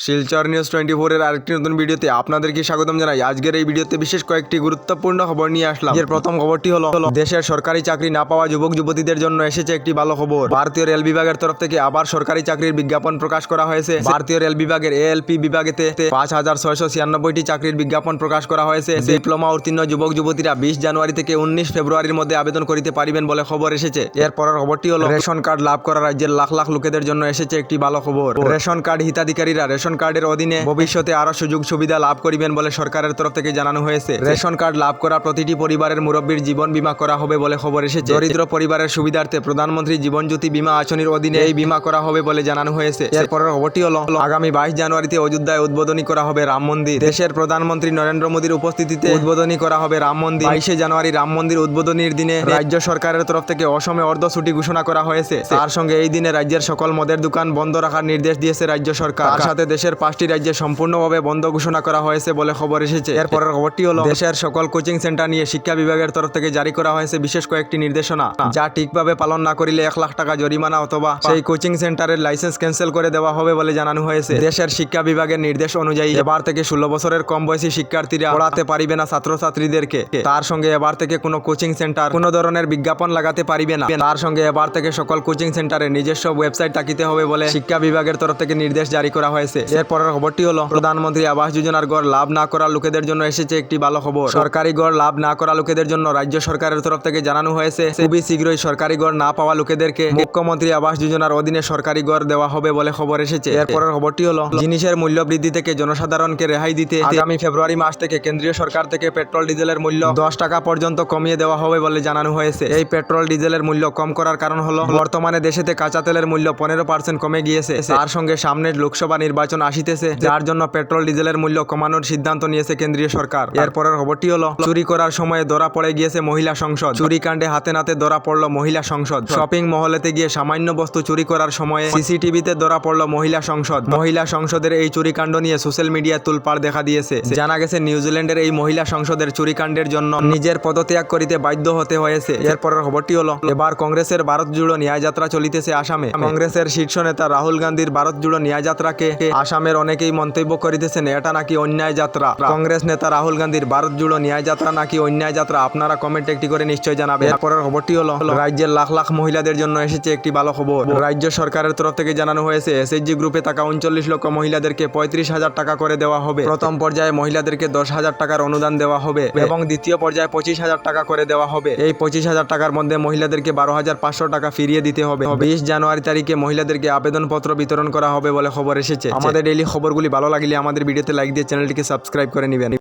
Silchar news 24 এর আরেকটি নতুন ভিডিওতে আপনাদেরকে স্বাগতম জানাই। আজকের এই ভিডিওতে বিশেষ কয়েকটি গুরুত্বপূর্ণ খবর নিয়ে আসলাম। এর প্রথম খবরটি হলো দেশের সরকারি চাকরি না পাওয়া যুবক যুবতীদের জন্য এসেছে একটি ভালো খবর। ভারতীয় রেল বিভাগের তরফ থেকে আবার সরকারি চাকরির বিজ্ঞাপন প্রকাশ করা হয়েছে। ভারতীয় রেল বিভাগের এএলপি বিভাগেতে ৫,৬৯৬টি চাকরির বিজ্ঞাপন প্রকাশ করা হয়েছে। ডিপ্লোমা উত্তীর্ণ যুবক যুবতীরা ২০ জানুয়ারি থেকে ১৯ ফেব্রুয়ারির মধ্যে আবেদন করিতে পারিবেন বলে খবর এসেছে। এরপরের খবরটি হলো রেশন কার্ড লাভ করা রাজ্যের লাখ লাখ লোকেদের জন্য এসেছে একটি ভালো খবর। রেশন কার্ড হিতাধিকারীরা রেশন কার্ডের অধীনে ভবিষ্যতে আরো সুযোগ সুবিধা লাভ করিবেন বলে সরকারের তরফ থেকে জানানো হয়েছে। রেশন কার্ড লাভ করা প্রতিটি পরিবারের মুরব্বীর জীবন বীমা করা হবে বলে খবর এসেছে। দরিদ্র পরিবারের সুবিধার্থে প্রধানমন্ত্রী জীবন জ্যোতি বীমা আসনের অধীনে এই বীমা করা হবে বলে জানানো হয়েছে। এরপরের খবরটি হলো আগামী ২২ জানুয়ারিতে অযোধ্যায় উদ্বোধনী করা হবে রাম মন্দির। দেশের প্রধানমন্ত্রী নরেন্দ্র মোদীর উপস্থিতিতে উদ্বোধনী করা হবে রাম মন্দির। ২২ জানুয়ারি রাম মন্দির উদ্বোধনীর দিনে রাজ্য সরকারের তরফ থেকে অসমে অর্ধ ছুটি ঘোষণা করা হয়েছে। তার সঙ্গে এই দিনে রাজ্যের সকল মদের দোকান বন্ধ রাখার নির্দেশ দিয়েছে রাজ্য সরকার। তার সাথে দেশের ৫টি রাজ্যে সম্পূর্ণভাবে বন্ধ ঘোষণা করা হয়েছে বলে খবর এসেছে। এরপরের খবরটি হলো দেশের সকল কোচিং সেন্টার নিয়ে শিক্ষা বিভাগের তরফ থেকে জারি করা হয়েছে বিশেষ কয়েকটি নির্দেশনা, যা ঠিকভাবে পালন না করিলে ১ লাখ টাকা জরিমানা অথবা সেই কোচিং সেন্টারের লাইসেন্স ক্যান্সেল করে দেওয়া হবে বলে জানানো হয়েছে। দেশের শিক্ষা বিভাগের নির্দেশ অনুযায়ী এবার থেকে ১৬ বছরের কম বয়সী শিক্ষার্থীরা পড়াতে পারিবে না ছাত্রছাত্রীদেরকে। তার সঙ্গে এবার থেকে কোনো কোচিং সেন্টার কোনো ধরনের বিজ্ঞাপন লাগাতে পারিবে না। তার সঙ্গে এবার থেকে সকল কোচিং সেন্টারে নিজস্ব ওয়েবসাইট থাকিতে হবে বলে শিক্ষা বিভাগের তরফ থেকে নির্দেশ জারি করা হয়েছে। এরপরের খবরটি হলো প্রধানমন্ত্রী আবাস যোজনার গড় লাভ না করা লোকেদের জন্য এসেছে একটি ভালো খবর। সরকারি গড় লাভ না করা লোকেদের জন্য রাজ্য সরকারের তরফ থেকে জানানো হয়েছে খুবই শীঘ্রই সরকারি গড় না পাওয়া লোকেদেরকে মুখ্যমন্ত্রী আবাস যোজনার অধীনে সরকারি গড় দেওয়া হবে বলে খবর এসেছে। এরপরের খবরটি হলো জিনিসের মূল্য বৃদ্ধি থেকে জনসাধারণকে রেহাই দিতে আগামী ফেব্রুয়ারি মাস থেকে কেন্দ্রীয় সরকার থেকে পেট্রোল ডিজেলের মূল্য ১০ টাকা পর্যন্ত কমিয়ে দেওয়া হবে বলে জানানো হয়েছে। এই পেট্রোল ডিজেলের মূল্য কম করার কারণ হলো বর্তমানে দেশেতে কাঁচা তেলের মূল্য ১৫% কমে গিয়েছে। তার সঙ্গে সামনের লোকসভা নির্বাচন আসিতেছে, যার জন্য পেট্রোল ডিজেলের মূল্য কমানোর সিদ্ধান্ত নিয়েছে কেন্দ্রীয় সরকার। এরপরের খবরটি হলো চুরি করার সময় ধরা পড়ে গিয়েছে মহিলা সংসদ। চুরি কাণ্ডে হাতে নাতে ধরা পড়ল মহিলা সংসদ। শপিং মহলেতে গিয়ে সামান্য বস্তু চুরি করার সময়ে সিসিটিভিতে ধরা পড়ল মহিলা সংসদ। মহিলা সংসদের এই চুরিকাণ্ড নিয়ে সোশ্যাল মিডিয়ায় তুলপাড় দেখা দিয়েছে। জানা গেছে নিউজিল্যান্ডের এই মহিলা সংসদের চুরিকাণ্ডের জন্য নিজের পদত্যাগ করিতে বাধ্য হতে হয়েছে। এরপরের খবরটি হলো এবার কংগ্রেসের ভারত জুড়ো ন্যায়যাত্রা চলিতেছে আসামে। কংগ্রেসের শীর্ষ নেতা রাহুল গান্ধীর ভারত জুড়ো ন্যায়যাত্রাকে আসামের অনেকেই মন্তব্য করিতেছেন এটা নাকি অন্যায় যাত্রা। কংগ্রেস নেতা রাহুল গান্ধীর ভারত জুড়ো ন্যায়যাত্রা নাকি অন্যায় যাত্রা, আপনারা কমেন্ট একটি করে নিশ্চয় জানাবেন। এরপরের খবরটি হলো রাজ্যের লাখ লাখ মহিলাদের জন্য এসেছে একটি ভালো খবর। রাজ্য সরকারের তরফ থেকে জানানো হয়েছে এসএইচজি গ্রুপে থাকা ৩৯ লক্ষ মহিলাদেরকে ৩৫,০০০ টাকা করে দেওয়া হবে। প্রথম পর্যায়ে মহিলাদেরকে ১০,০০০ টাকার অনুদান দেওয়া হবে এবং দ্বিতীয় পর্যায়ে ২৫,০০০ টাকা করে দেওয়া হবে। এই ২৫,০০০ টাকার মধ্যে মহিলাদেরকে ১২,৫০০ টাকা ফিরিয়ে দিতে হবে। ২০ জানুয়ারি তারিখে মহিলাদেরকে আবেদনপত্র বিতরণ করা হবে বলে খবর এসেছে। আমাদের ডেইলি খবরগুলি ভালো লাগলে আমাদের ভিডিওতে লাইক দিয়ে চ্যানেলটিকে সাবস্ক্রাইব করে নেবেন।